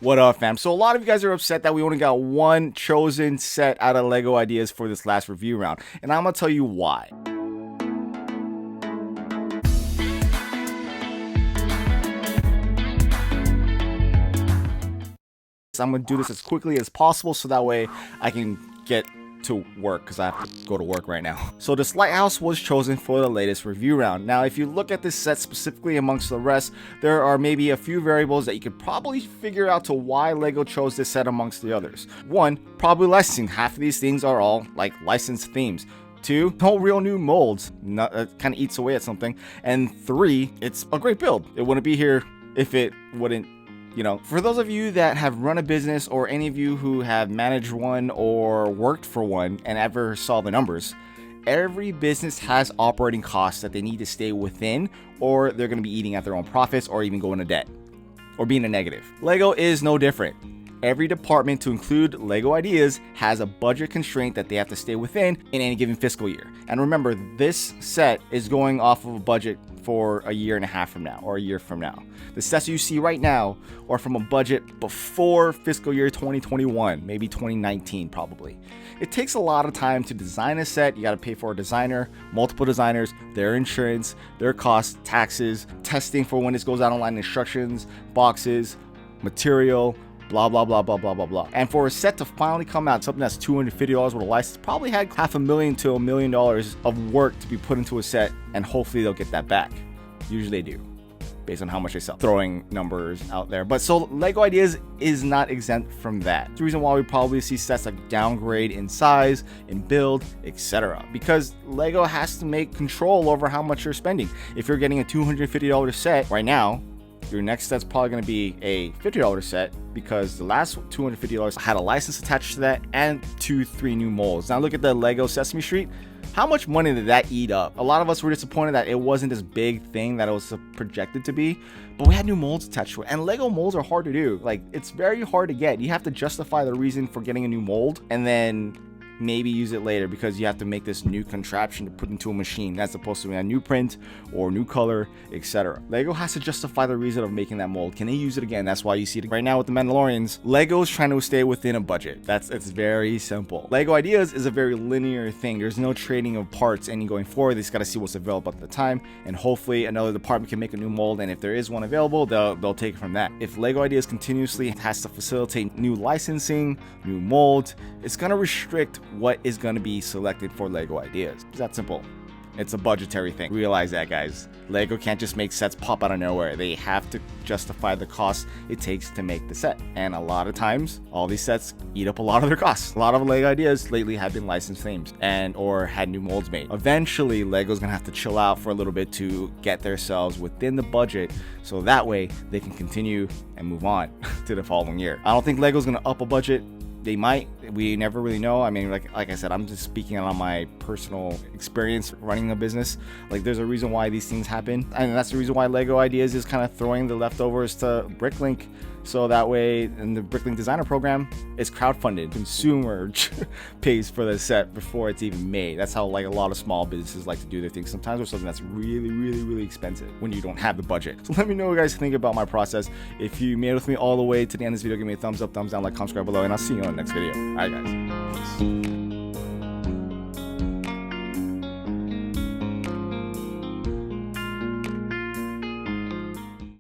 What up, fam? So a lot of you guys are upset that we only got one chosen set out of LEGO ideas for this last review round, and I'm gonna tell you why. I'm gonna do this as quickly as possible so that way I can get to work, because I have to go to work right now. So this Lighthouse was chosen for the latest review round. Now if you look at this set specifically amongst the rest, there are maybe a few variables that you could probably figure out to why LEGO chose this set amongst the others. One, probably licensing. Half of these things are all like licensed themes. Two, no real new molds. That kind of eats away at something. And three, it's a great build. It wouldn't be here if it wouldn't. You know, for those of you that have run a business, or any of you who have managed one or worked for one and ever saw the numbers, every business has operating costs that they need to stay within, or they're going to be eating at their own profits, or even go into debt or being a negative. LEGO is no different. Every department, to include LEGO Ideas, has a budget constraint that they have to stay within in any given fiscal year. And remember, this set is going off of a budget for a year and a half from now, or a year from now. The sets you see right now are from a budget before fiscal year 2021, maybe 2019 probably. It takes a lot of time to design a set. You got to pay for a designer, multiple designers, their insurance, their costs, taxes, testing for when this goes out online, instructions, boxes, material, blah blah blah blah blah blah blah. And for a set to finally come out, something that's $250 with a license, probably had $500,000 to $1 million of work to be put into a set, and hopefully they'll get that back. Usually they do, based on how much they sell. Throwing numbers out there. But so LEGO Ideas is not exempt from that. The reason why we probably see sets like downgrade in size, in build, etc. Because LEGO has to make control over how much you're spending. If you're getting a $250 set right now, your next set's probably going to be a $50 set, because the last $250 had a license attached to that and 2-3 new molds. Now look at the LEGO Sesame Street. How much money did that eat up? A lot of us were disappointed that it wasn't this big thing that it was projected to be, but we had new molds attached to it, and LEGO molds are hard to do. Like, it's very hard to get. You have to justify the reason for getting a new mold, and then maybe use it later, because you have to make this new contraption to put into a machine that's supposed to be a new print or new color, etc. LEGO has to justify the reason of making that mold. Can they use it again? That's why you see it right now with the Mandalorians. LEGO's trying to stay within a budget. It's very simple. LEGO Ideas is a very linear thing. There's no trading of parts any going forward. They just got to see what's available at the time, and hopefully another department can make a new mold, and if there is one available, they'll take it from that. If LEGO Ideas continuously has to facilitate new licensing, new molds, it's going to restrict what is going to be selected for LEGO Ideas. It's that simple. It's a budgetary thing. Realize that, guys. LEGO can't just make sets pop out of nowhere. They have to justify the cost it takes to make the set. And a lot of times, all these sets eat up a lot of their costs. A lot of LEGO Ideas lately have been licensed themes and or had new molds made. Eventually, LEGO's gonna have to chill out for a little bit to get themselves within the budget, so that way they can continue and move on to the following year. I don't think LEGO's gonna up a budget. They might. We never really know. I mean, like I said, I'm just speaking on my personal experience running a business. Like, there's a reason why these things happen, and that's the reason why LEGO Ideas is kind of throwing the leftovers to Bricklink, so that way in the Bricklink designer program, it's crowdfunded. Consumer pays for the set before it's even made. That's how, like, a lot of small businesses like to do their things. Sometimes there's something that's really expensive when you don't have the budget. So let me know what you guys think about my process. If you made it with me all the way to the end of this video, give me a thumbs up, thumbs down, like, comment, subscribe below, and I'll see you on the next video. Alright, guys. Peace.